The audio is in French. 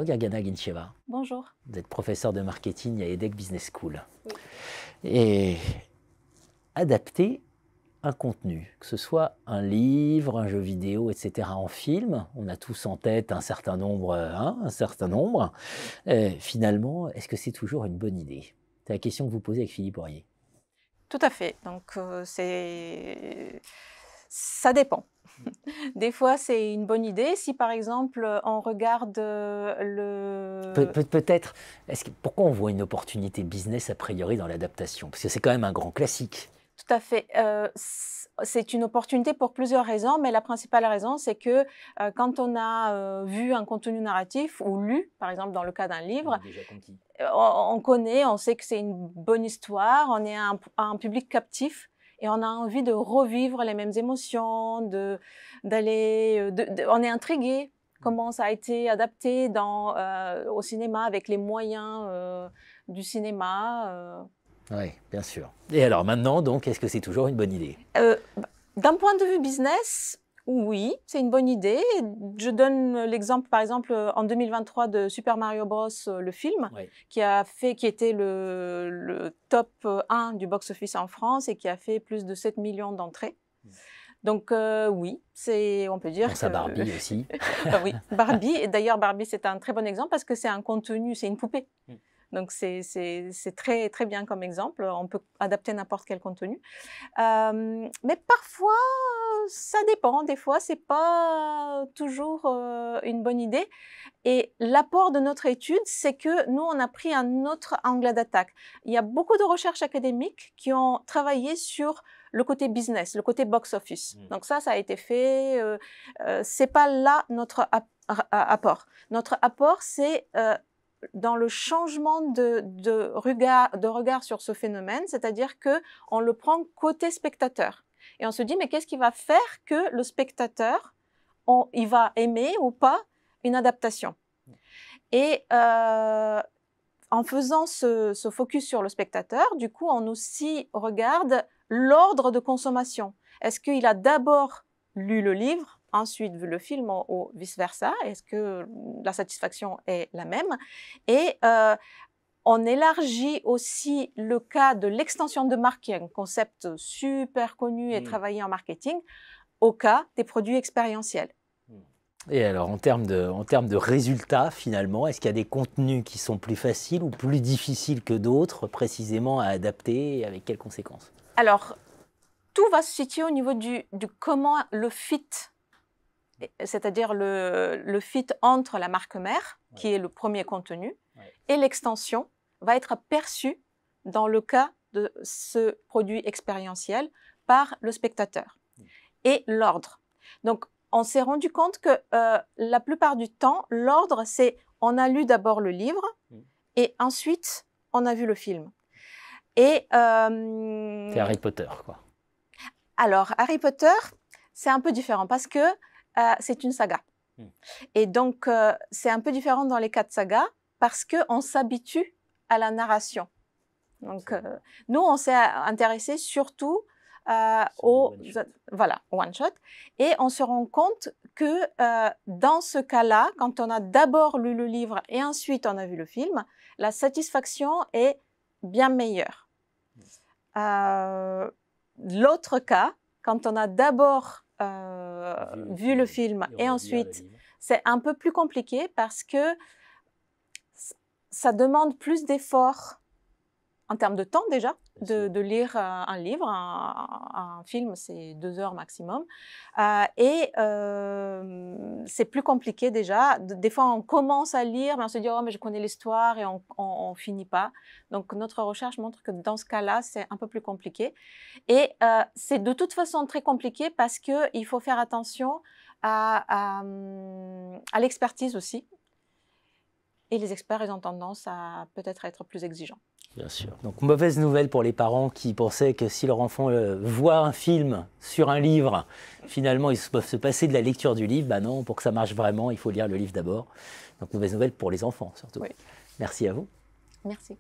Bonjour Gargana Guincheva. Bonjour. Vous êtes professeur de marketing à EDHEC Business School. Oui. Et adapter un contenu, que ce soit un livre, un jeu vidéo, etc., en film, on a tous en tête un certain nombre, finalement, est-ce que c'est toujours une bonne idée? C'est la question que vous posez avec Philippe Aurier. Tout à fait. Donc, ça dépend. Des fois, c'est une bonne idée. Si, par exemple, on regarde Peut-être, pourquoi on voit une opportunité business a priori dans l'adaptation? Parce que c'est quand même un grand classique. Tout à fait. C'est une opportunité pour plusieurs raisons, mais la principale raison, c'est que quand on a vu un contenu narratif ou lu, par exemple dans le cas d'un livre, on connaît, on sait que c'est une bonne histoire, on est un public captif et on a envie de revivre les mêmes émotions, on est intrigué comment ça a été adapté au cinéma avec les moyens du cinéma. Oui, bien sûr. Et alors maintenant, donc, est-ce que c'est toujours une bonne idée? D'un point de vue business, oui, c'est une bonne idée. Je donne l'exemple, par exemple, en 2023 de Super Mario Bros, le film, Oui. qui était le top 1 du box-office en France et qui a fait plus de 7 millions d'entrées. Donc oui, on peut dire Pense à Barbie aussi. Oui, Barbie. Et d'ailleurs, Barbie, c'est un très bon exemple parce que c'est un contenu, c'est une poupée. Donc c'est très, très bien comme exemple. On peut adapter n'importe quel contenu. Mais parfois, ça dépend. Des fois, c'est pas toujours une bonne idée. Et l'apport de notre étude, c'est que nous, on a pris un autre angle d'attaque. Il y a beaucoup de recherches académiques qui ont travaillé sur le côté business, le côté box-office. Donc ça a été fait. C'est pas là notre apport. Notre apport, c'est dans le changement de regard sur ce phénomène, c'est-à-dire que on le prend côté spectateur. Et on se dit, mais qu'est-ce qui va faire que le spectateur, il va aimer ou pas une adaptation? Et en faisant ce focus sur le spectateur, du coup, on aussi regarde l'ordre de consommation. Est-ce qu'il a d'abord lu le livre, ensuite vu le film ou vice-versa? Est-ce que la satisfaction est la même? Et on élargit aussi le cas de l'extension de marque, qui est un concept super connu et travaillé en marketing, au cas des produits expérientiels. Et alors, en termes de résultats, finalement, est-ce qu'il y a des contenus qui sont plus faciles ou plus difficiles que d'autres, précisément à adapter, et avec quelles conséquences? Alors, tout va se situer au niveau du comment le fit, c'est-à-dire le fit entre la marque mère, qui est le premier contenu, et l'extension, va être perçu dans le cas de ce produit expérientiel par le spectateur. Et l'ordre. Donc, on s'est rendu compte que la plupart du temps, l'ordre, c'est on a lu d'abord le livre et ensuite on a vu le film. Et c'est Harry Potter, quoi. Alors, Harry Potter, c'est un peu différent parce que c'est une saga. Et donc, c'est un peu différent dans les cas de saga parce qu'on s'habitue à la narration. Donc, nous, on s'est intéressé surtout au one-shot. Et on se rend compte que dans ce cas-là, quand on a d'abord lu le livre et ensuite on a vu le film, la satisfaction est bien meilleure. L'autre cas, quand on a d'abord vu le film et ensuite, c'est un peu plus compliqué parce que ça demande plus d'efforts en termes de temps déjà, de lire un livre, un film, c'est 2 heures maximum. Et c'est plus compliqué déjà. Des fois, on commence à lire, mais on se dit « Oh, mais je connais l'histoire » et on finit pas. Donc, notre recherche montre que dans ce cas-là, c'est un peu plus compliqué. Et c'est de toute façon très compliqué parce qu'il faut faire attention à l'expertise aussi. Et les experts, ils ont tendance à peut-être être plus exigeants. Bien sûr. Donc, mauvaise nouvelle pour les parents qui pensaient que si leur enfant voit un film sur un livre, finalement, ils peuvent se passer de la lecture du livre. Ben non, pour que ça marche vraiment, il faut lire le livre d'abord. Donc, mauvaise nouvelle pour les enfants, surtout. Oui. Merci à vous. Merci.